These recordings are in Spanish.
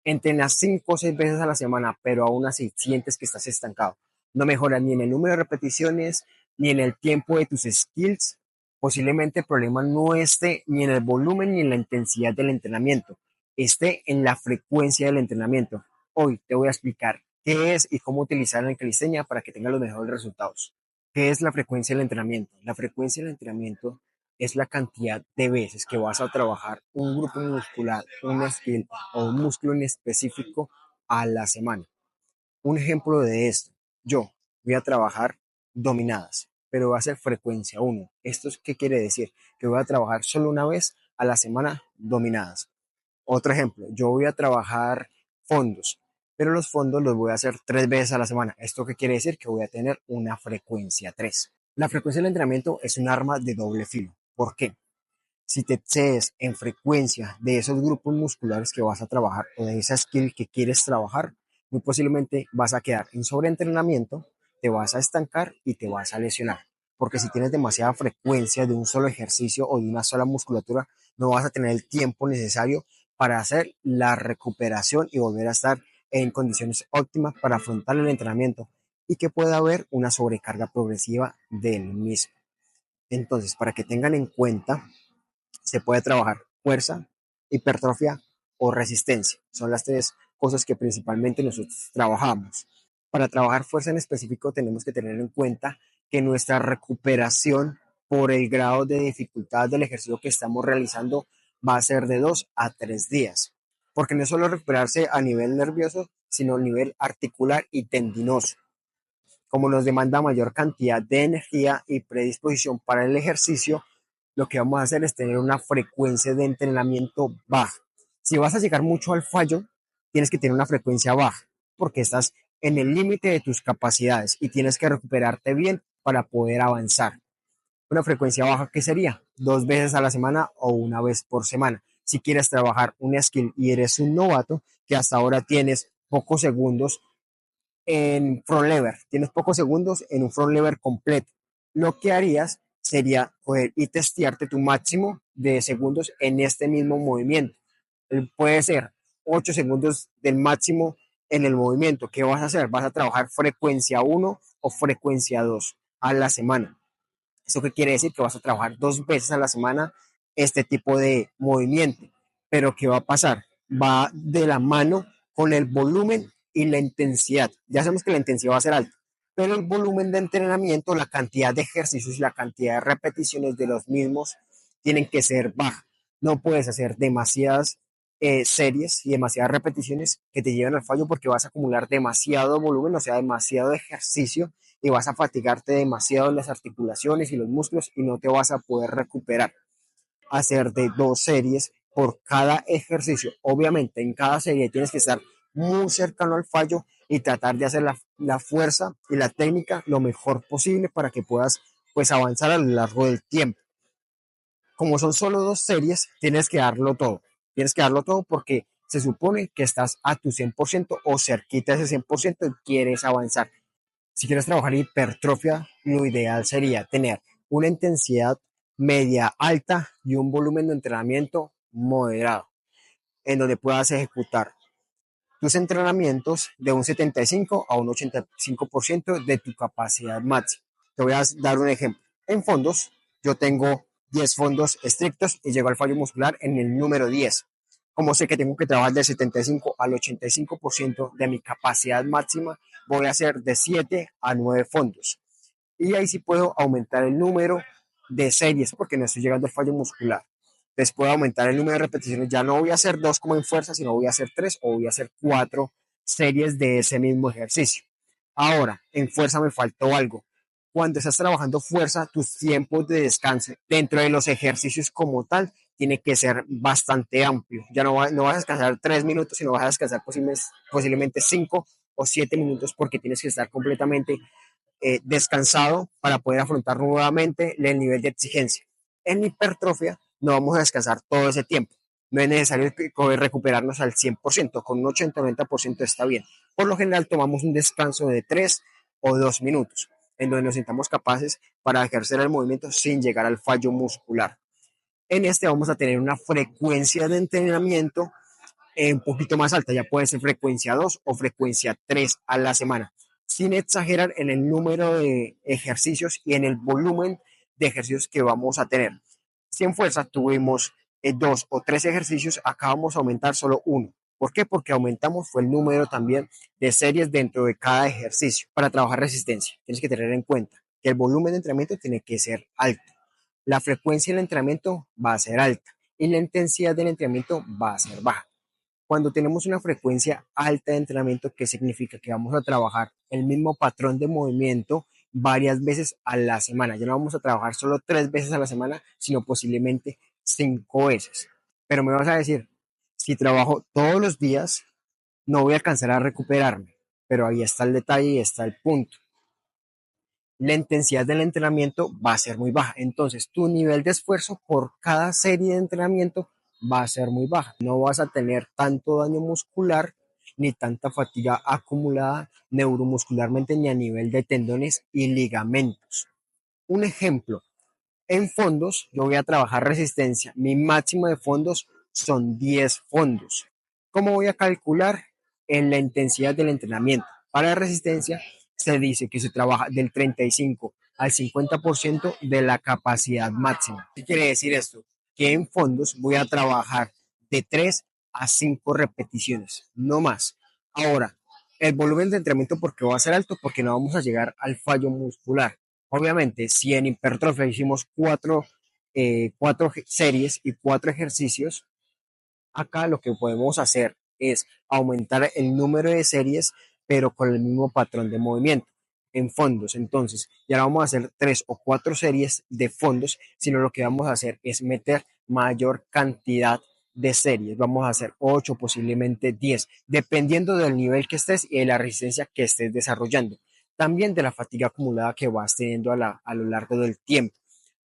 Entrenas 5 o 6 veces a la semana, pero aún así sientes que estás estancado. No mejoras ni en el número de repeticiones, ni en el tiempo de tus skills. Posiblemente el problema no esté ni en el volumen ni en la intensidad del entrenamiento, esté en la frecuencia del entrenamiento. Hoy te voy a explicar qué es y cómo utilizarla en calistenia para que tengas los mejores resultados. ¿Qué es la frecuencia del entrenamiento? La frecuencia del entrenamiento es la cantidad de veces que vas a trabajar un grupo muscular, un skill o un músculo en específico a la semana. Un ejemplo de esto, yo voy a trabajar dominadas, pero va a ser frecuencia uno. ¿Esto es qué quiere decir? Que voy a trabajar solo una vez a la semana dominadas. Otro ejemplo, yo voy a trabajar fondos, pero los fondos los voy a hacer 3 veces a la semana. ¿Esto qué quiere decir? Que voy a tener una frecuencia 3. La frecuencia del entrenamiento es un arma de doble filo. ¿Por qué? Si te excedes en frecuencia de esos grupos musculares que vas a trabajar o de esa skill que quieres trabajar, muy posiblemente vas a quedar en sobreentrenamiento, te vas a estancar y te vas a lesionar. Porque si tienes demasiada frecuencia de un solo ejercicio o de una sola musculatura, no vas a tener el tiempo necesario para hacer la recuperación y volver a estar en condiciones óptimas para afrontar el entrenamiento y que pueda haber una sobrecarga progresiva del mismo. Entonces, para que tengan en cuenta, se puede trabajar fuerza, hipertrofia o resistencia. Son las tres cosas que principalmente nosotros trabajamos. Para trabajar fuerza en específico tenemos que tener en cuenta que nuestra recuperación por el grado de dificultad del ejercicio que estamos realizando va a ser de 2 a 3 días. Porque no es solo recuperarse a nivel nervioso, sino a nivel articular y tendinoso. Como nos demanda mayor cantidad de energía y predisposición para el ejercicio, lo que vamos a hacer es tener una frecuencia de entrenamiento baja. Si vas a llegar mucho al fallo, tienes que tener una frecuencia baja, porque estás en el límite de tus capacidades y tienes que recuperarte bien para poder avanzar. Una frecuencia baja, ¿qué sería? 2 veces a la semana o una vez por semana. Si quieres trabajar un skill y eres un novato, que hasta ahora tienes pocos segundos en front lever, tienes pocos segundos en un front lever completo. Lo que harías sería coger y testearte tu máximo de segundos en este mismo movimiento. Puede ser 8 segundos del máximo en el movimiento. ¿Qué vas a hacer? Vas a trabajar frecuencia uno o frecuencia 2 a la semana. ¿Eso qué quiere decir? Que vas a trabajar 2 veces a la semana este tipo de movimiento. Pero ¿qué va a pasar? Va de la mano con el volumen y la intensidad. Ya sabemos que la intensidad va a ser alta, pero el volumen de entrenamiento, la cantidad de ejercicios y la cantidad de repeticiones de los mismos tienen que ser baja. No puedes hacer demasiadas series y demasiadas repeticiones que te lleven al fallo porque vas a acumular demasiado volumen, o sea, demasiado ejercicio y vas a fatigarte demasiado en las articulaciones y los músculos y no te vas a poder recuperar. Hacer de 2 series por cada ejercicio. Obviamente, en cada serie tienes que estar muy cercano al fallo y tratar de hacer la fuerza y la técnica lo mejor posible para que puedas pues avanzar a lo largo del tiempo. Como son solo 2 series, tienes que darlo todo. Tienes que darlo todo porque se supone que estás a tu 100% o cerquita de ese 100% y quieres avanzar. Si quieres trabajar hipertrofia, lo ideal sería tener una intensidad media alta y un volumen de entrenamiento moderado, en donde puedas ejecutar tus entrenamientos de un 75 a un 85% de tu capacidad máxima. Te voy a dar un ejemplo. En fondos, yo tengo 10 fondos estrictos y llego al fallo muscular en el número 10. Como sé que tengo que trabajar del 75 al 85% de mi capacidad máxima, voy a hacer de 7 a 9 fondos. Y ahí sí puedo aumentar el número de series porque no estoy llegando al fallo muscular. Entonces puedo aumentar el número de repeticiones. Ya no voy a hacer 2 como en fuerza, sino voy a hacer 3 o voy a hacer 4 series de ese mismo ejercicio. Ahora, en fuerza me faltó algo. Cuando estás trabajando fuerza, tus tiempos de descanso dentro de los ejercicios como tal tiene que ser bastante amplio. Ya no vas a descansar 3 minutos, sino vas a descansar posiblemente 5 o 7 minutos porque tienes que estar completamente descansado para poder afrontar nuevamente el nivel de exigencia. En hipertrofia no vamos a descansar todo ese tiempo. No es necesario recuperarnos al 100%, con un 80-90% está bien. Por lo general tomamos un descanso de 3 o 2 minutos, en donde nos sintamos capaces para ejercer el movimiento sin llegar al fallo muscular. En este vamos a tener una frecuencia de entrenamiento un poquito más alta, ya puede ser frecuencia 2 o frecuencia 3 a la semana, sin exagerar en el número de ejercicios y en el volumen de ejercicios que vamos a tener. Si en fuerza tuvimos 2 o 3 ejercicios, acá vamos a aumentar solo uno. ¿Por qué? Porque aumentamos fue el número también de series dentro de cada ejercicio. Para trabajar resistencia, tienes que tener en cuenta que el volumen de entrenamiento tiene que ser alto. La frecuencia del entrenamiento va a ser alta y la intensidad del entrenamiento va a ser baja. Cuando tenemos una frecuencia alta de entrenamiento, ¿qué significa? Que vamos a trabajar el mismo patrón de movimiento varias veces a la semana. Ya no vamos a trabajar solo 3 veces a la semana, sino posiblemente 5 veces. Pero me vas a decir, si trabajo todos los días, no voy a alcanzar a recuperarme. Pero ahí está el detalle y está el punto. La intensidad del entrenamiento va a ser muy baja. Entonces, tu nivel de esfuerzo por cada serie de entrenamiento va a ser muy baja. No vas a tener tanto daño muscular ni tanta fatiga acumulada neuromuscularmente ni a nivel de tendones y ligamentos. Un ejemplo, en fondos, yo voy a trabajar resistencia. Mi máximo de fondos son 10 fondos. ¿Cómo voy a calcular? En la intensidad del entrenamiento. Para resistencia se dice que se trabaja del 35 al 50% de la capacidad máxima. ¿Qué quiere decir esto? Que en fondos voy a trabajar de 3 a 5 repeticiones, no más. Ahora, el volumen de entrenamiento, ¿por qué va a ser alto? Porque no vamos a llegar al fallo muscular. Obviamente, si en hipertrofia hicimos cuatro series y 4 ejercicios, acá lo que podemos hacer es aumentar el número de series, pero con el mismo patrón de movimiento en fondos. Entonces, ya no vamos a hacer 3 o 4 series de fondos, sino lo que vamos a hacer es meter mayor cantidad de series. Vamos a hacer 8, posiblemente 10, dependiendo del nivel que estés y de la resistencia que estés desarrollando. También de la fatiga acumulada que vas teniendo a lo largo del tiempo.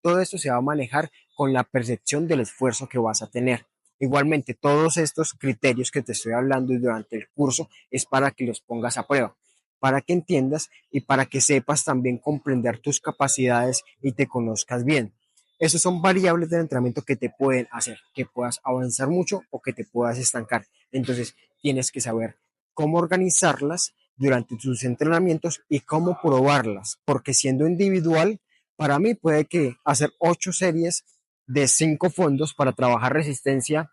Todo esto se va a manejar con la percepción del esfuerzo que vas a tener. Igualmente, todos estos criterios que te estoy hablando durante el curso es para que los pongas a prueba, para que entiendas y para que sepas también comprender tus capacidades y te conozcas bien. Esos son variables del entrenamiento que te pueden hacer que puedas avanzar mucho o que te puedas estancar. Entonces, tienes que saber cómo organizarlas durante tus entrenamientos y cómo probarlas, porque siendo individual, para mí puede que hacer 8 series de 5 fondos para trabajar resistencia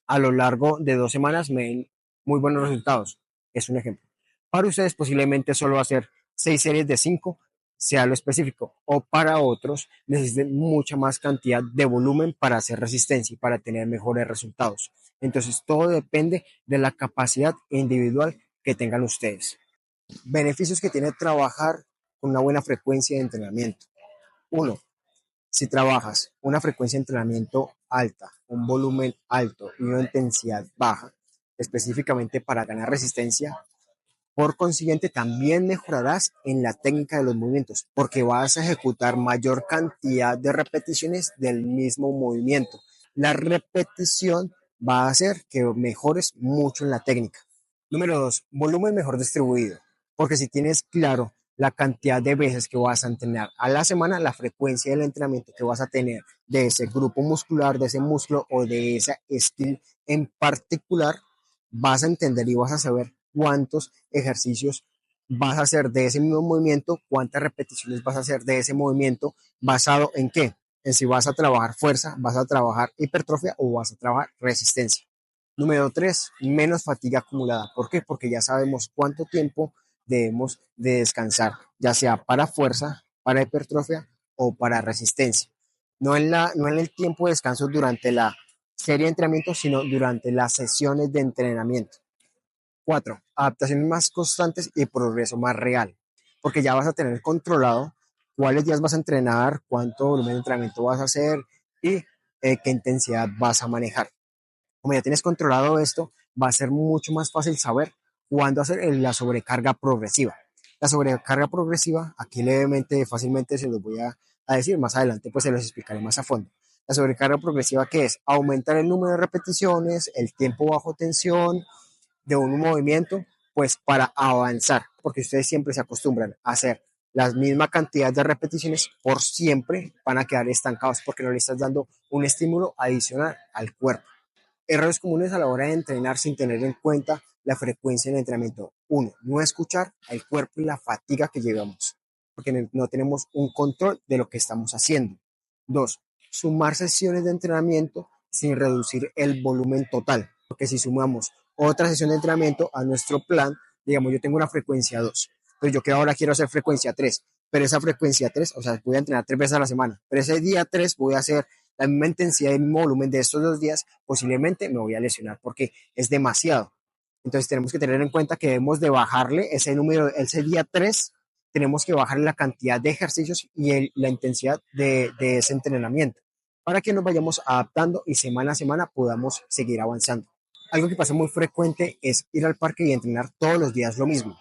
a lo largo de 2 semanas me den muy buenos resultados. Es un ejemplo. Para ustedes posiblemente solo hacer 6 series de 5 sea lo específico, o para otros necesiten mucha más cantidad de volumen para hacer resistencia y para tener mejores resultados. Entonces todo depende de la capacidad individual que tengan ustedes. Beneficios que tiene trabajar con una buena frecuencia de entrenamiento. Uno, si trabajas una frecuencia de entrenamiento alta, un volumen alto y una intensidad baja, específicamente para ganar resistencia, por consiguiente también mejorarás en la técnica de los movimientos, porque vas a ejecutar mayor cantidad de repeticiones del mismo movimiento. La repetición va a hacer que mejores mucho en la técnica. Número 2, volumen mejor distribuido. Porque si tienes claro la cantidad de veces que vas a entrenar a la semana, la frecuencia del entrenamiento que vas a tener de ese grupo muscular, de ese músculo o de esa skill en particular, vas a entender y vas a saber cuántos ejercicios vas a hacer de ese mismo movimiento, cuántas repeticiones vas a hacer de ese movimiento, basado en qué, en si vas a trabajar fuerza, vas a trabajar hipertrofia o vas a trabajar resistencia. Número 3, menos fatiga acumulada. ¿Por qué? Porque ya sabemos cuánto tiempo debemos de descansar, ya sea para fuerza, para hipertrofia o para resistencia. No en el tiempo de descanso durante la serie de entrenamiento, sino durante las sesiones de entrenamiento. 4, adaptaciones más constantes y progreso más real, porque ya vas a tener controlado cuáles días vas a entrenar, cuánto volumen de entrenamiento vas a hacer y qué intensidad vas a manejar. Como ya tienes controlado esto, va a ser mucho más fácil saber cuándo hacer la sobrecarga progresiva. La sobrecarga progresiva, aquí levemente, fácilmente se los voy a decir, más adelante pues se los explicaré más a fondo. La sobrecarga progresiva, ¿qué es? Aumentar el número de repeticiones, el tiempo bajo tensión de un movimiento, pues para avanzar, porque ustedes siempre se acostumbran a hacer la misma cantidad de repeticiones por siempre, van a quedar estancados porque no le estás dando un estímulo adicional al cuerpo. Errores comunes a la hora de entrenar sin tener en cuenta la frecuencia del entrenamiento. Uno, no escuchar al cuerpo y la fatiga que llevamos, porque no tenemos un control de lo que estamos haciendo. Dos, sumar sesiones de entrenamiento sin reducir el volumen total, porque si sumamos otra sesión de entrenamiento a nuestro plan, digamos, yo tengo una frecuencia 2, pero yo que ahora quiero hacer frecuencia 3, pero esa frecuencia 3, o sea, voy a entrenar 3 veces a la semana, pero ese día 3 voy a hacer la misma intensidad y el mismo volumen de estos 2 días, posiblemente me voy a lesionar porque es demasiado. Entonces tenemos que tener en cuenta que debemos de bajarle ese número, ese día 3 tenemos que bajarle la cantidad de ejercicios y la intensidad de ese entrenamiento para que nos vayamos adaptando y semana a semana podamos seguir avanzando. Algo que pasa muy frecuente es ir al parque y entrenar todos los días lo mismo.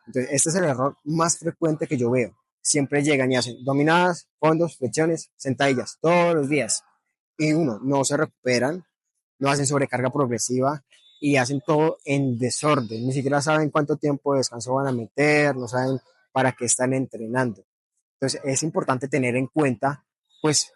Entonces, este es el error más frecuente que yo veo. Siempre llegan y hacen dominadas, fondos, flexiones, sentadillas, todos los días. Y uno, no se recuperan, no hacen sobrecarga progresiva y hacen todo en desorden. Ni siquiera saben cuánto tiempo de descanso van a meter, no saben para qué están entrenando. Entonces, es importante tener en cuenta, pues,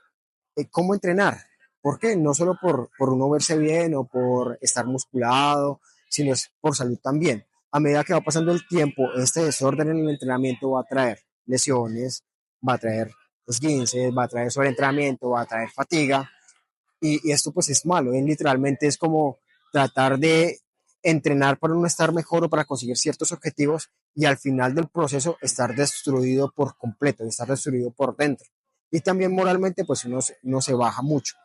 cómo entrenar. ¿Por qué? No solo por uno verse bien o por estar musculado, sino es por salud también. A medida que va pasando el tiempo, este desorden en el entrenamiento va a traer lesiones, va a traer esguinces, va a traer sobreentrenamiento, va a traer fatiga, y esto pues es malo, ¿eh? Literalmente es como tratar de entrenar para no estar mejor o para conseguir ciertos objetivos y al final del proceso estar destruido por completo, estar destruido por dentro. Y también moralmente pues uno se baja mucho.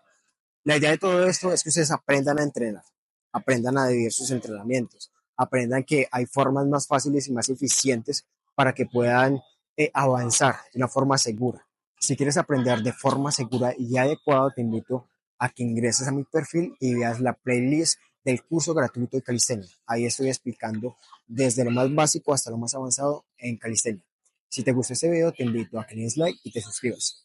La idea de todo esto es que ustedes aprendan a entrenar, aprendan a dividir sus entrenamientos, aprendan que hay formas más fáciles y más eficientes para que puedan avanzar de una forma segura. Si quieres aprender de forma segura y adecuada, te invito a que ingreses a mi perfil y veas la playlist del curso gratuito de calistenia. Ahí estoy explicando desde lo más básico hasta lo más avanzado en calistenia. Si te gustó este video, te invito a que le des like y te suscribas.